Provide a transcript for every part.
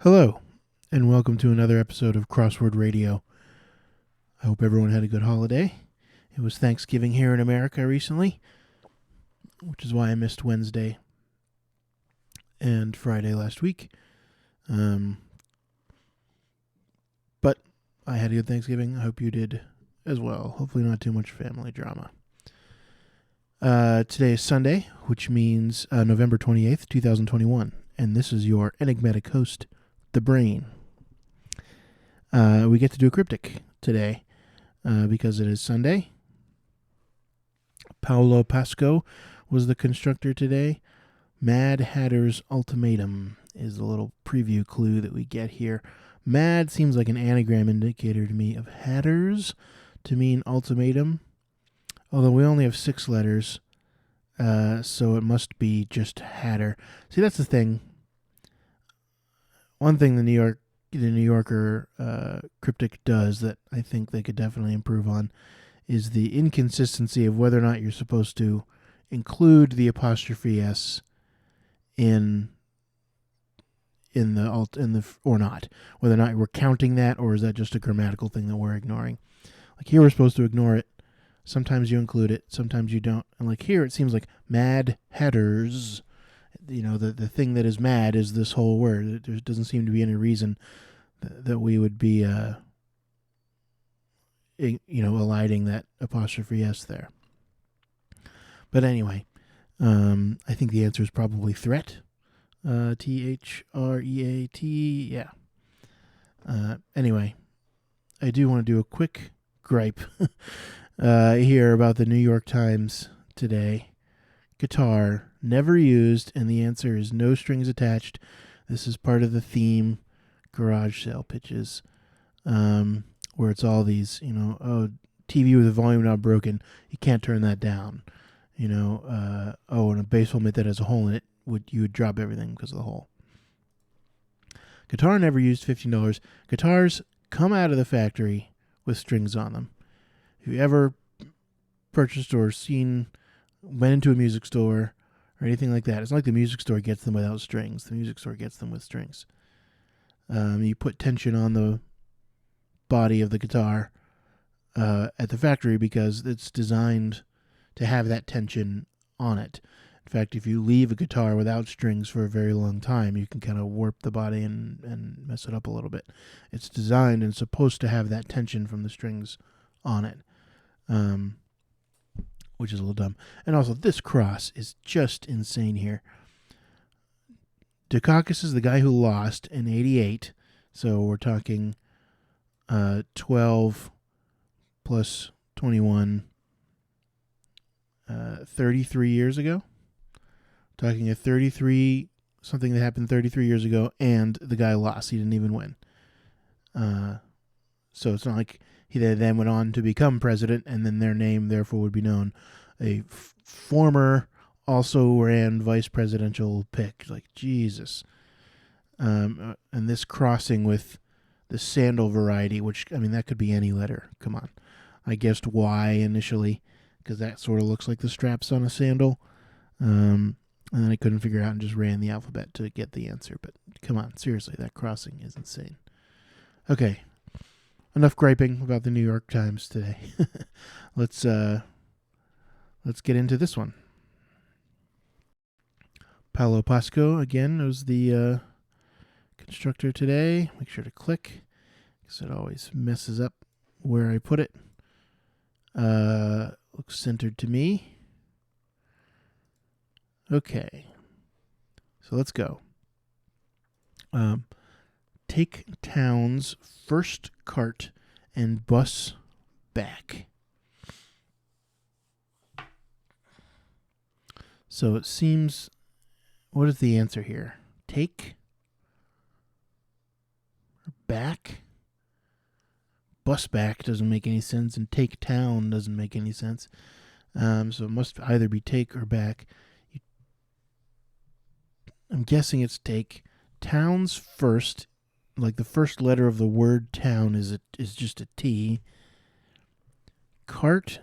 Hello, and welcome to another episode of Crossword Radio. I hope everyone had a good holiday. It was Thanksgiving here in America recently, which is why I missed Wednesday and Friday last week. But I had a good Thanksgiving. I hope you did as well. Hopefully not too much family drama. Today is Sunday, which means November 28th, 2021. And this is your enigmatic host, The Brain. We get to do a cryptic today because it is Sunday. Paolo Pasco was the constructor today. Mad Hatter's Ultimatum is the little preview clue that we get here. Mad seems like an anagram indicator to me of hatters to mean ultimatum, although we only have 6 letters, so it must be just Hatter. See, that's the thing. One thing the New Yorker Cryptic does that I think they could definitely improve on is the inconsistency of whether or not you're supposed to include the apostrophe s in the or not. Whether or not we're counting that, or is that just a grammatical thing that we're ignoring? Like here, we're supposed to ignore it. Sometimes you include it, sometimes you don't. And like here, it seems like Mad Hatters. You know, the thing that is mad is this whole word. There doesn't seem to be any reason that we would be, eliding that apostrophe s there. But anyway, I think the answer is probably threat. Threat. Yeah. Anyway, I do want to do a quick gripe here about the New York Times today. Guitar, never used, and the answer is no strings attached. This is part of the theme garage sale pitches, where it's all these, TV with the volume not broken, you can't turn that down. And a bass helmet that has a hole in it, you would drop everything because of the hole. Guitar never used, $15. Guitars come out of the factory with strings on them. If you ever purchased or went into a music store or anything like that, it's not like the music store gets them without strings. The music store gets them with strings. You put tension on the body of the guitar at the factory because it's designed to have that tension on it. In fact, if you leave a guitar without strings for a very long time, you can kind of warp the body and mess it up a little bit. It's designed and supposed to have that tension from the strings on it, which is a little dumb. And also, this cross is just insane here. Dukakis is the guy who lost in 88, so we're talking 12 plus 21, 33 years ago. Talking a 33, something that happened 33 years ago, and the guy lost. He didn't even win. So it's not like he then went on to become president, and then their name therefore would be known. A former, also ran vice presidential pick. Like, Jesus. And this crossing with the sandal variety, which, I mean, that could be any letter. Come on. I guessed Y initially, because that sort of looks like the straps on a sandal. And then I couldn't figure out and just ran the alphabet to get the answer. But come on, seriously, that crossing is insane. Okay, enough griping about the New York Times today. Let's get into this one. Paolo Pasco, again, was the constructor today. Make sure to click, because it always messes up where I put it. Looks centered to me. Okay, so let's go. Take town's first cart and bus back. So it seems, what is the answer here? Take back? Bus back doesn't make any sense, and take town doesn't make any sense. So it must either be take or back. I'm guessing it's take. Town's first, like the first letter of the word town is just a T. Cart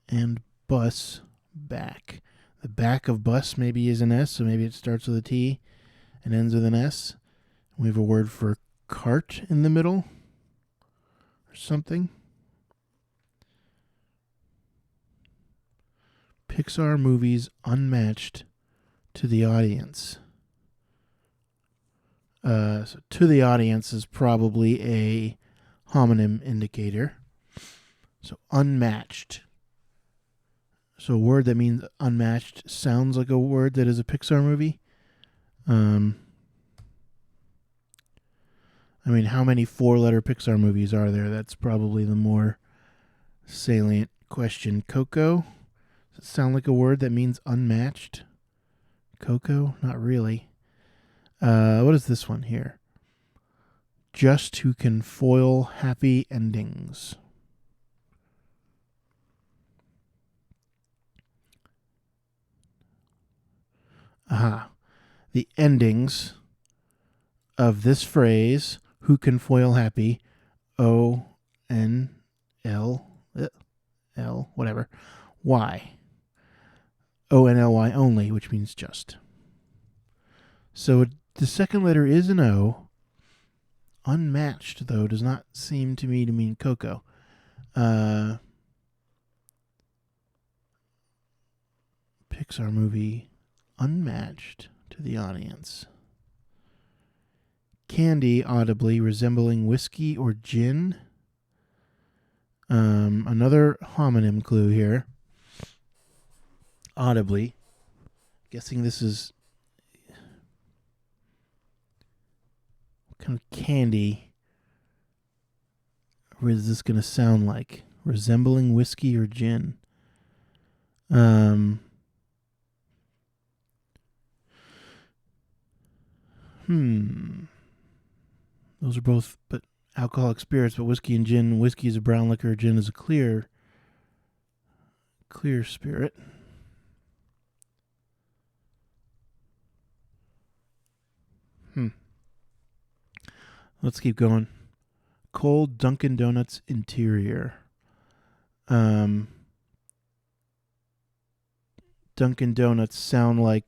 and bus back. The back of bus maybe is an S, so maybe it starts with a T and ends with an S. We have a word for cart in the middle or something. Pixar movies unmatched to the audience. So to the audience is probably a homonym indicator. So unmatched. So a word that means unmatched sounds like a word that is a Pixar movie. I mean, how many 4-letter Pixar movies are there? That's probably the more salient question. Coco? Does it sound like a word that means unmatched? Coco? Not really. What is this one here? Just who can foil happy endings. Aha. The endings of this phrase, who can foil happy, O-N-L-L, whatever, Y. O-N-L-Y only, which means just. So the second letter is an O. Unmatched, though, does not seem to me to mean Coco. Pixar movie unmatched to the audience. Candy audibly resembling whiskey or gin. Another homonym clue here. Audibly. Guessing this is what kind of candy or is this going to sound like? Resembling whiskey or gin? Those are both but alcoholic spirits, but whiskey and gin. Whiskey is a brown liquor, gin is a clear spirit. Let's keep going. Cold Dunkin' Donuts interior. Dunkin' Donuts sound like,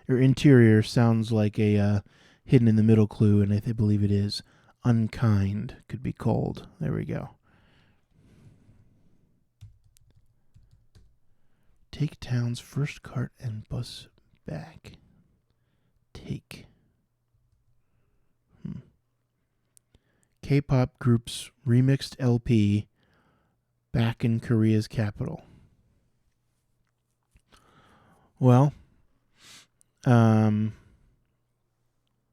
or interior sounds like a hidden in the middle clue, and I believe it is. Unkind could be cold. There we go. Take town's first cart and bus back. Take. K-pop group's remixed LP back in Korea's capital. Well,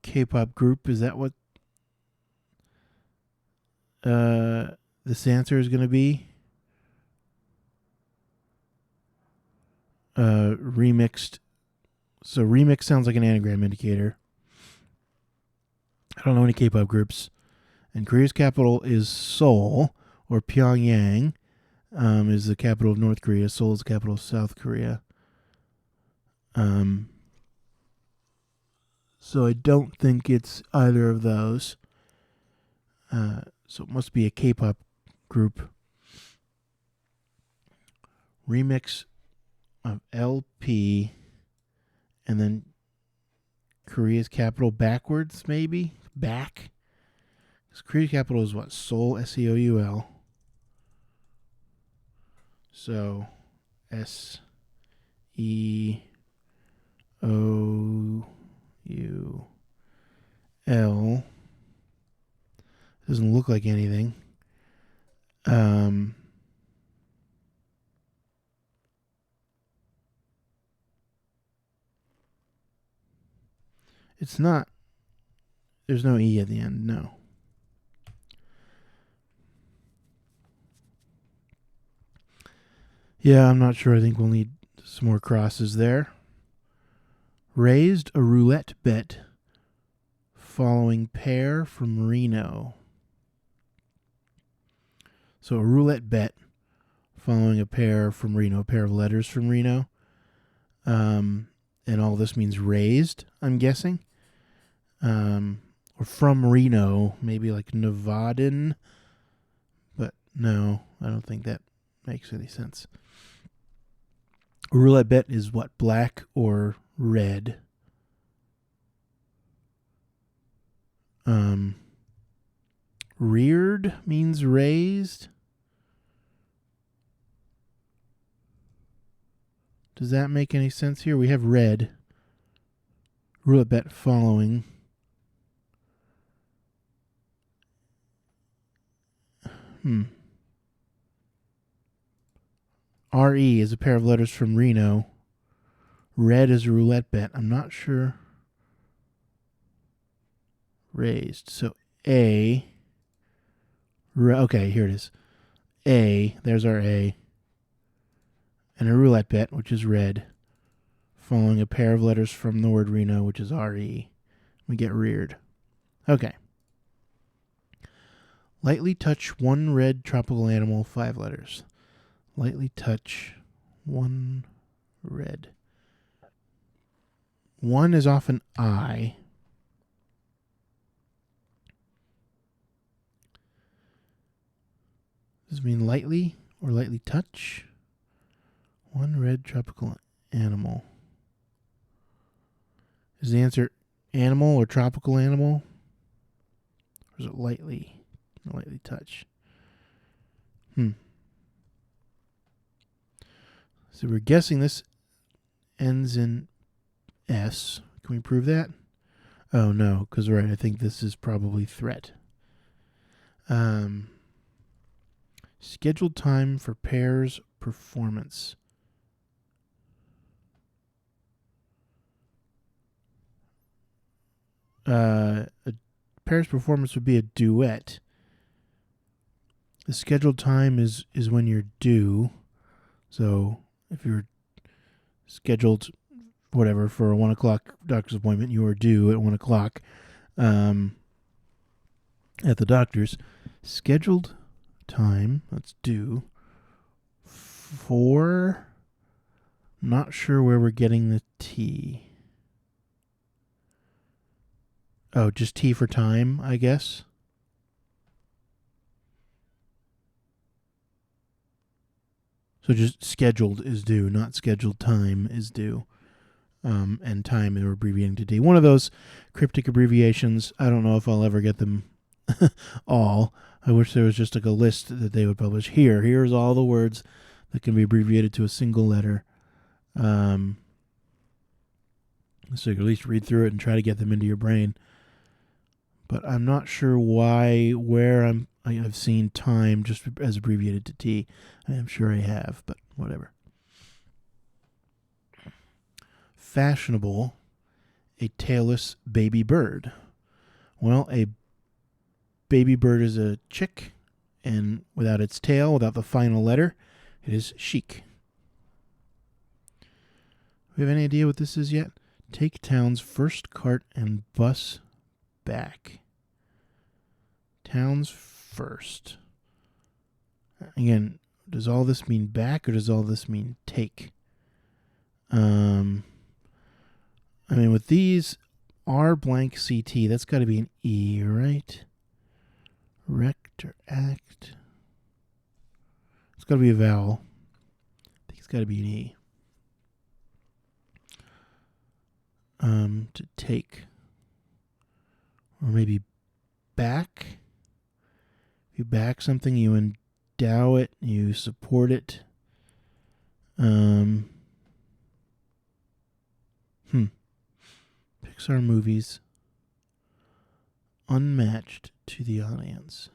K-pop group, is that what this answer is going to be? Remixed. So remix sounds like an anagram indicator. I don't know any K-pop groups. And Korea's capital is Seoul, or Pyongyang is the capital of North Korea. Seoul is the capital of South Korea. So I don't think it's either of those. So it must be a K-pop group. Remix of LP and then Korea's capital backwards, maybe? Back? Because Korea's capital is what? Seoul, S-E-O-U-L. So, S-E-O-U-L. Doesn't look like anything. It's not. There's no E at the end, no. Yeah, I'm not sure. I think we'll need some more crosses there. Raised a roulette bet following pair from Reno. So a roulette bet following a pair from Reno, a pair of letters from Reno. And all this means raised, I'm guessing. Or from Reno, maybe like Nevadan. But no, I don't think that makes any sense. A roulette bet is what, black or red? Reared means raised. Does that make any sense here? We have red. Roulette bet following. RE is a pair of letters from Reno. Red is a roulette bet. I'm not sure. Raised. So A. Okay, here it is. A. There's our A. And a roulette bet, which is red. Following a pair of letters from the word Reno, which is RE. We get reared. Okay. Lightly touch one red tropical animal, 5 letters. Lightly touch one red. One is often I. Does it mean lightly or lightly touch? One red tropical animal. Is the answer animal or tropical animal? Or is it lightly? Lightly touch. So we're guessing this ends in S. Can we prove that? Oh, no, because right, I think this is probably threat. Scheduled time for pairs performance. A pair's performance would be a duet. The scheduled time is when you're due. So if you're scheduled, whatever, for a 1 o'clock doctor's appointment, you are due at 1 o'clock at the doctor's. Scheduled time, that's due, for, not sure where we're getting the T. Oh, just T for time, I guess. So just scheduled is due, not scheduled time is due. And time we're abbreviating to D. One of those cryptic abbreviations. I don't know if I'll ever get them all. I wish there was just like a list that they would publish. Here's all the words that can be abbreviated to a single letter. So you can at least read through it and try to get them into your brain. But I'm not sure where I've seen time just as abbreviated to T. I'm sure I have, but whatever. Fashionable, a tailless baby bird. Well, a baby bird is a chick, and without its tail, without the final letter, it is chic. We have any idea what this is yet? Take town's first cart and bus back. Town's first. Again, does all this mean back or does all this mean take? I mean, with these R blank CT, that's got to be an E, right? Rect or act. It's got to be a vowel. I think it's got to be an E. To take. Or maybe back. If you back something, you endow it, you support it. Pixar movies unmatched to the audience.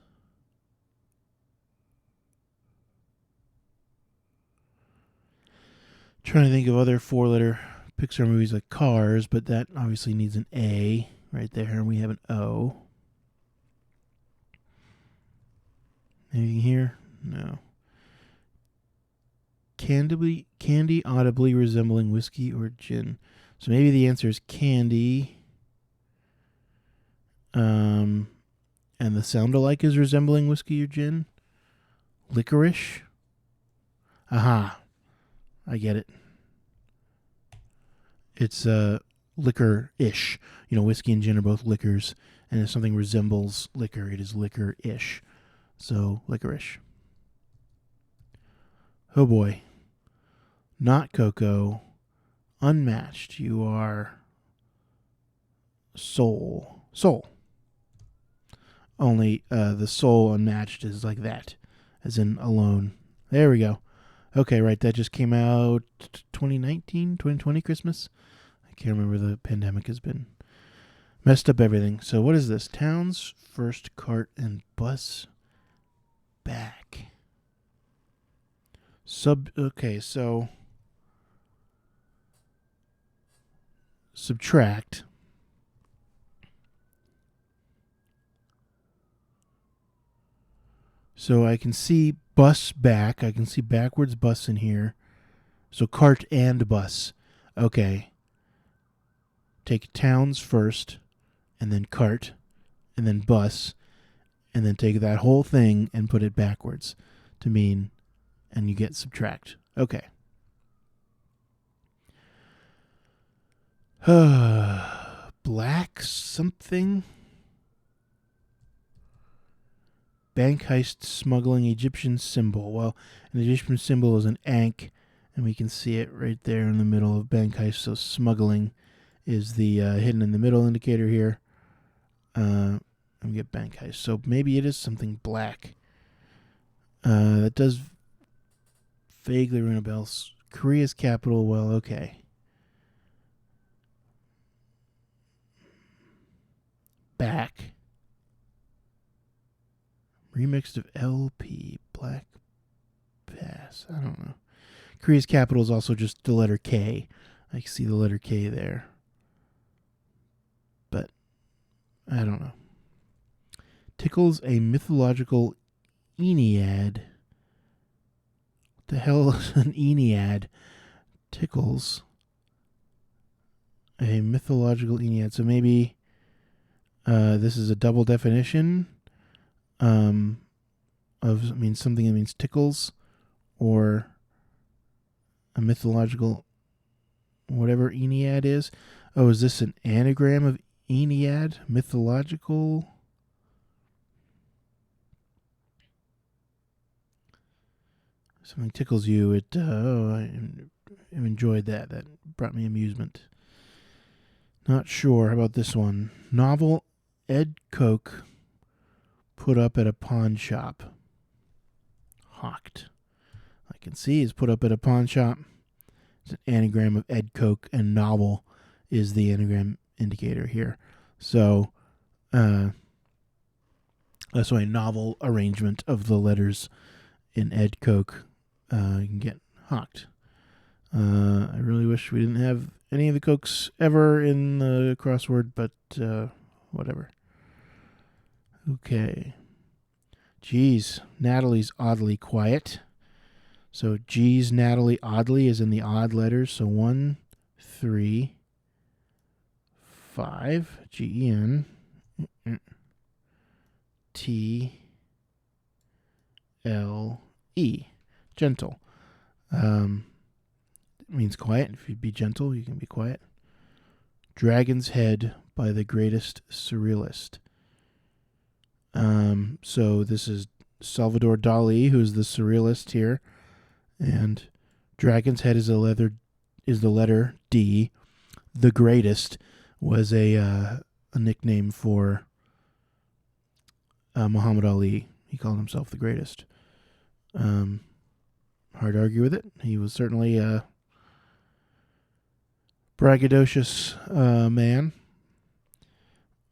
Trying to think of other 4-letter Pixar movies like Cars, but that obviously needs an A right there, and we have an O. Anything here? No. Candy audibly resembling whiskey or gin. So maybe the answer is candy. And the sound alike is resembling whiskey or gin. Licorice. Aha. I get it. It's liquor-ish. You know, whiskey and gin are both liquors. And if something resembles liquor, it is liquor-ish. So, licorice. Oh boy. Not Coco. Unmatched. You are soul. Soul. only the soul unmatched is like that, as in alone. There we go. Okay, right, that just came out 2019, 2020 Christmas. I can't remember. The pandemic has been messed up everything. So what is this? Towns first cart and bus back. Okay, so subtract. So I can see bus back. I can see backwards bus in here. So cart and bus. Okay. Take towns first, and then cart, and then bus, and then take that whole thing and put it backwards to mean, and you get subtract. Okay. Black something? Bank heist smuggling Egyptian symbol. Well, an Egyptian symbol is an ankh, and we can see it right there in the middle of bank heist. So smuggling is the hidden in the middle indicator here. And we get bank heist. So maybe it is something black. That does vaguely ring a bell. Korea's capital. Well, okay. Back. Remixed of LP. Black Pass. I don't know. Korea's capital is also just the letter K. I can see the letter K there. But I don't know. Tickles a mythological Ennead. What the hell is an Ennead? Tickles a mythological Ennead. So maybe this is a double definition of something that means tickles, or a mythological whatever Ennead is. Oh, is this an anagram of Ennead? Mythological? Something tickles you. I enjoyed that. That brought me amusement. Not sure. How about this one? Novel Ed Coke put up at a pawn shop. Hawked. I can see is put up at a pawn shop. It's an anagram of Ed Coke, and novel is the anagram indicator here. So that's why novel arrangement of the letters in Ed Coke you can get hawked. I really wish we didn't have any of the Cokes ever in the crossword, but whatever. Okay. Geez, Natalie's oddly quiet. So G's Natalie oddly is in the odd letters. So 1, 3, 5, Gen, T, L, E. Gentle. Means quiet. If you be gentle, you can be quiet. Dragon's Head by the Greatest Surrealist. So this is Salvador Dali, who's the surrealist here, and Dragon's Head is the letter D. The Greatest was a nickname for Muhammad Ali. He called himself the Greatest. Hard to argue with it. He was certainly a braggadocious man.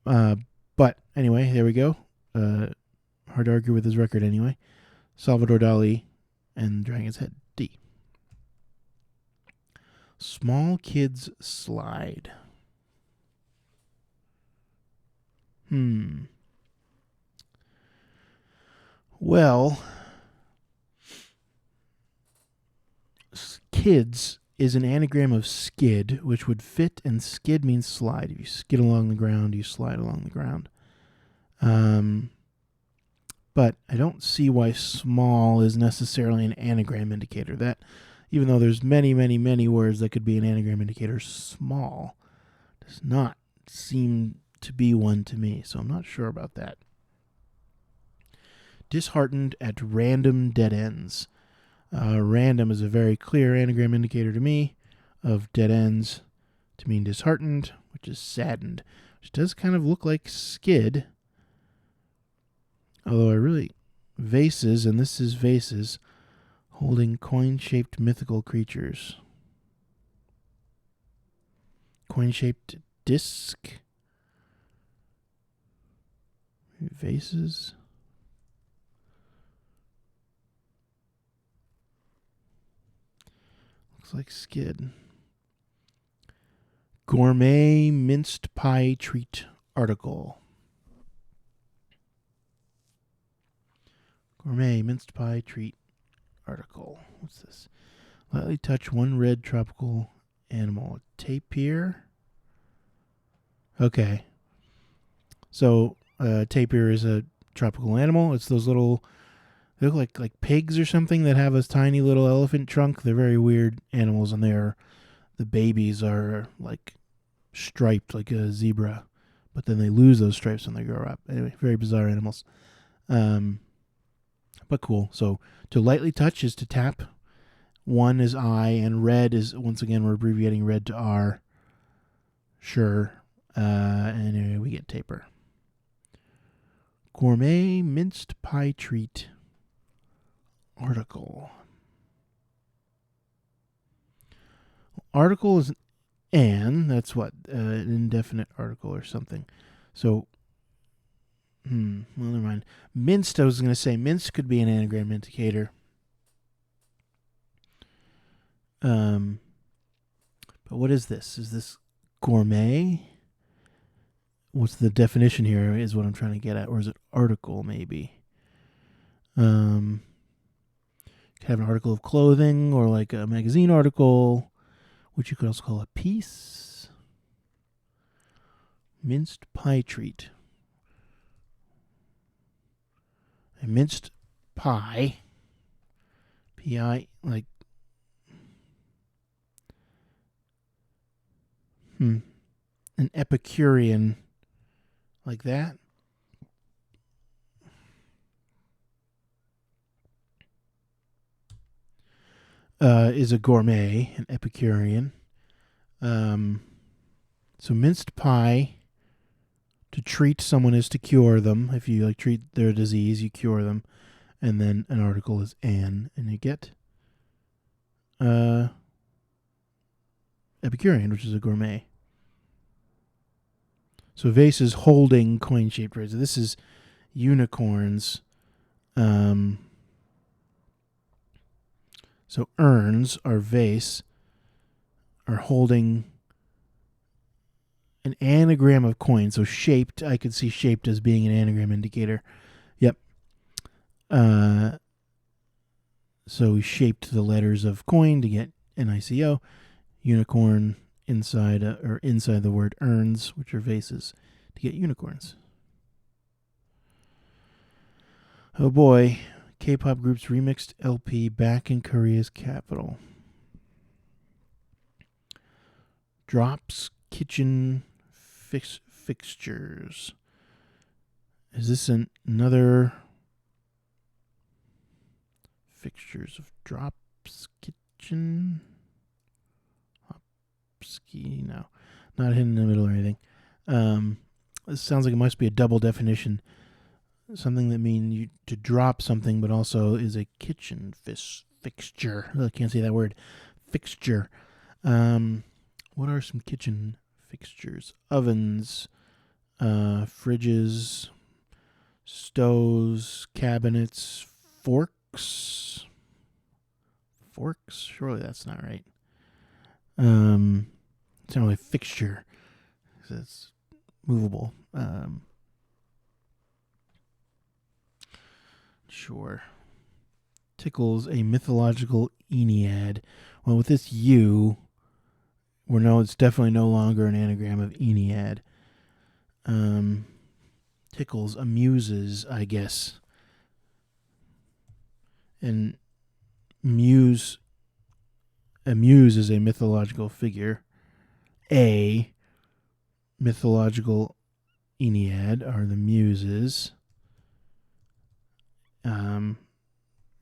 But anyway, there we go. Hard to argue with his record anyway. Salvador Dali and Dragon's Head D. Small Kids Slide. Well, kids is an anagram of skid, which would fit, and skid means slide. If you skid along the ground, you slide along the ground. But I don't see why small is necessarily an anagram indicator. That, even though there's many, many, many words that could be an anagram indicator, small does not seem to be one to me. So I'm not sure about that. Disheartened at random dead ends. Random is a very clear anagram indicator to me of dead ends to mean disheartened, which is saddened, which does kind of look like skid. Although I really vases, and this is vases holding coin-shaped mythical creatures. Coin-shaped disc. Vases. Looks like skid. Gourmet minced pie treat article. Gourmet minced pie treat article. What's this? Lightly touch one red tropical animal. Tapir. Okay. So tapir is a tropical animal. It's those little, they look like pigs or something that have a tiny little elephant trunk. They're very weird animals, and the babies are like striped like a zebra, but then they lose those stripes when they grow up. Anyway, very bizarre animals. But cool. So to lightly touch is to tap. One is I, and red is, once again, we're abbreviating red to R. Sure. And anyway, we get taper. Gourmet minced pie treat article. Article is an. That's what? An indefinite article or something. So, well, never mind. Minced, I was going to say, minced could be an anagram indicator. But what is this? Is this gourmet? What's the definition here is what I'm trying to get at. Or is it article, maybe? Could have an article of clothing or like a magazine article, which you could also call a piece. Minced pie treat. A minced pie. P-I, like, an Epicurean, like that. Is a gourmet, an Epicurean. So minced pie, to treat someone is to cure them. If you like treat their disease, you cure them. And then an article is an, and you get Epicurean, which is a gourmet. So vase is holding coin-shaped razor. This is unicorns. So urns are vase, are holding an anagram of coin. So shaped, I could see shaped as being an anagram indicator. Yep. So we shaped the letters of coin to get NICO. Unicorn inside the word urns, which are vases, to get unicorns. Oh boy. K-pop group's remixed LP back in Korea's capital. Drops kitchen fixtures. Is this another fixtures of Drops kitchen? Hopski, no, not hidden in the middle or anything. This sounds like it must be a double definition. Something that means you to drop something, but also is a kitchen fixture. I can't say that word. Fixture. What are some kitchen fixtures? Ovens, fridges, stoves, cabinets, forks. Forks? Surely that's not right. It's not really fixture. It's movable. Sure. Tickles a mythological Ennead. Well, with this U, it's definitely no longer an anagram of Ennead. Tickles amuses, I guess. And amuse is a mythological figure. A mythological Ennead are the muses.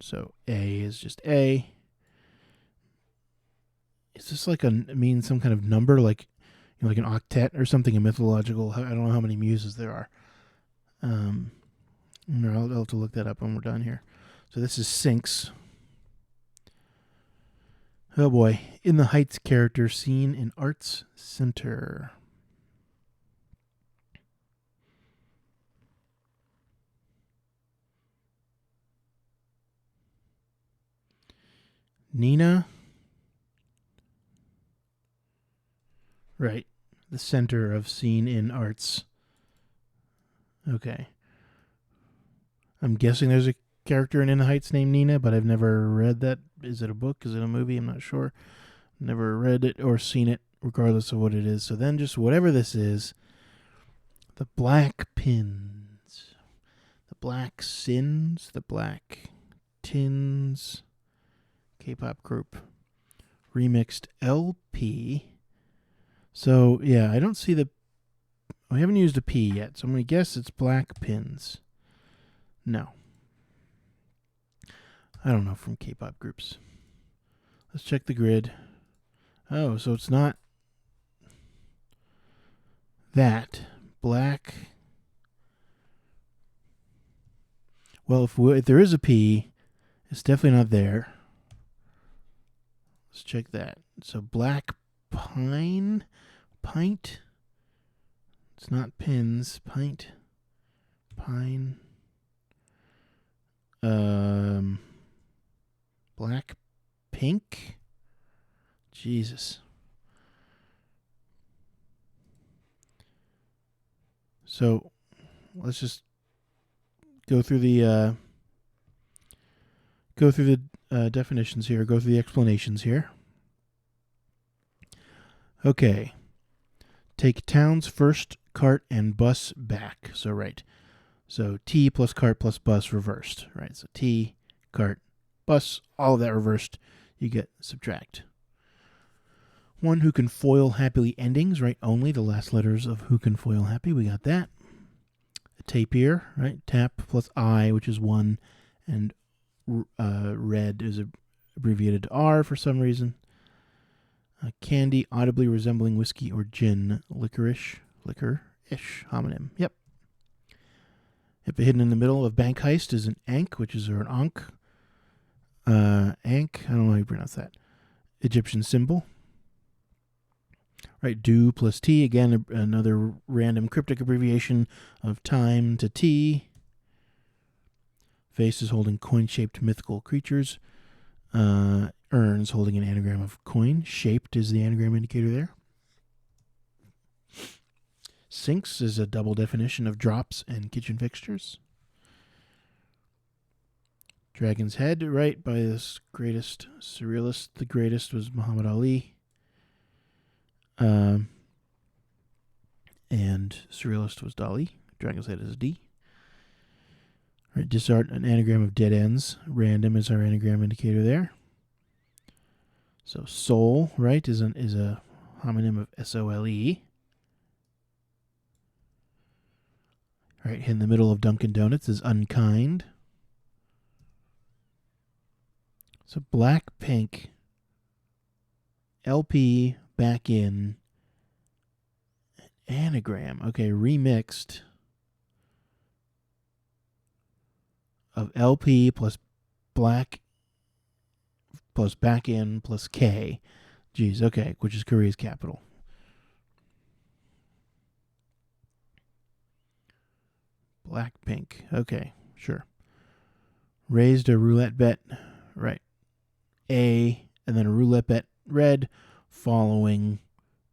So A is just A. Is this like some kind of number, like like an octet or something? A mythological. I don't know how many muses there are. No, I'll have to look that up when we're done here. So this is Sinks. Oh boy. In the Heights character seen in Arts Center. Nina. Right. The center of scene in arts. Okay. I'm guessing there's a character in the Heights named Nina, but I've never read that. Is it a book? Is it a movie? I'm not sure. Never read it or seen it, regardless of what it is. So then just whatever this is, the Black Pins, the Black Sins, the Black Tins, K-pop group, remixed LP. So, yeah, I don't see we haven't used a P yet, so I'm going to guess it's Black Pins. No. I don't know from K-pop groups. Let's check the grid. Oh, so it's not that. Black. Well, if there is a P, it's definitely not there. Let's check that. So Black Pint. It's not pins. Pint. Pine. Black Pink. Jesus. So let's just go through the definitions here. Go through the explanations here. Okay. Take town's first cart and bus back. So right. So T plus cart plus bus reversed. Right. So T, cart, bus, all of that reversed. You get subtract. One who can foil happily endings, right? Only the last letters of who can foil happy. We got that. A tapir, right? Tap plus I, which is one, and red is abbreviated to R for some reason. Candy, audibly resembling whiskey or gin. Liquor-ish homonym. Yep. Yep. Hidden in the middle of bank heist is an ank, which is an ankh. Ankh, I don't know how you pronounce that. Egyptian symbol. Right, do plus T, again, another random cryptic abbreviation of time to T. Face is holding coin-shaped mythical creatures. Urns holding an anagram of coin. Shaped is the anagram indicator there. Sinks is a double definition of drops and kitchen fixtures. Dragon's Head, right, by this greatest surrealist. The greatest was Muhammad Ali. And surrealist was Dali. Dragon's Head is a D. Right, disart, an anagram of dead ends. Random is our anagram indicator there. So soul, right, is a homonym of S-O-L-E. Right, in the middle of Dunkin' Donuts is unkind. So black, pink, LP, back in, anagram. Okay, remixed of LP plus black plus back in plus K. Geez, okay, which is Korea's capital. Black, pink. Okay, sure. Raised a roulette bet. Right. A, and then a roulette bet red, following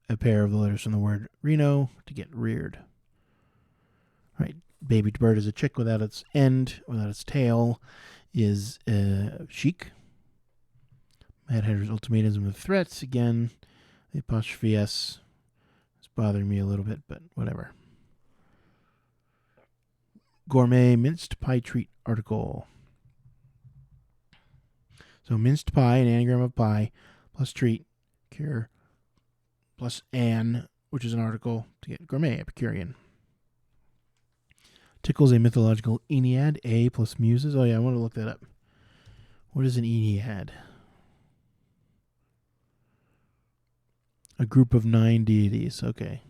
a pair of the letters from the word Reno to get reared. Right. Baby bird is a chick without its end, without its tail, is chic. Mad Hatter's ultimatums with threats. Again, the apostrophe S is bothering me a little bit, but whatever. Gourmet minced pie treat article. So minced pie, an anagram of pie, plus treat, cure, plus an, which is an article to get gourmet, Epicurean. Tickles a mythological Ennead, A plus muses. Oh yeah, I want to look that up. What is an Ennead? A group of 9 deities. Okay.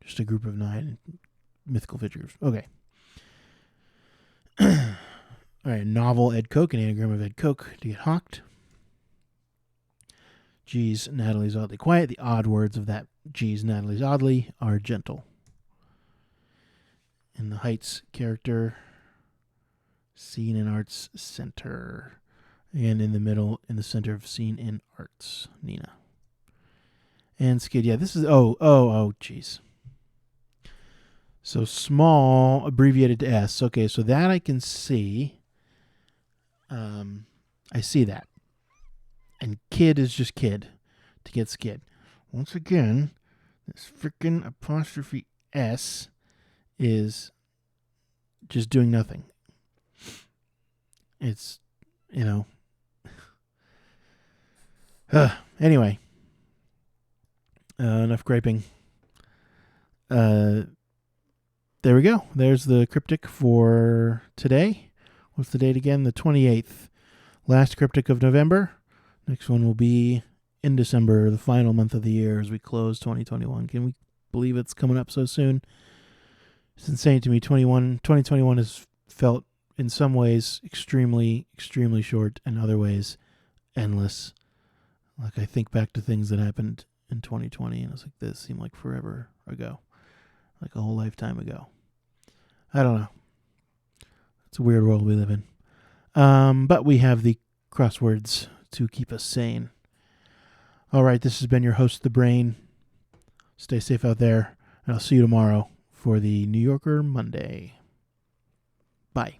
Just a group of 9 mythical figures. Okay. All right, novel Ed Koch, an anagram of Ed Koch to get hawked. G's Natalie's oddly quiet. The odd words of that G's Natalie's oddly are gentle. In the Heights character, Scene in Arts Center. And in the middle, in the center of Scene in Arts, Nina. And Skid, yeah, this is, geez. So small, abbreviated to S. Okay, so that I can see. I see that. And kid is just kid to get Skid. Once again, this freaking apostrophe S is just doing nothing. It's, anyway. Enough griping. There we go. There's the cryptic for today. What's the date again? The 28th. Last cryptic of November. Next one will be in December, the final month of the year as we close 2021. Can we believe it's coming up so soon? It's insane to me. 2021 has felt in some ways extremely, extremely short, and other ways endless. Like I think back to things that happened in 2020 and it's like this seemed like forever ago. Like a whole lifetime ago. I don't know. It's a weird world we live in. But we have the crosswords to keep us sane. All right, this has been your host, The Brain. Stay safe out there, and I'll see you tomorrow for the New Yorker Monday. Bye.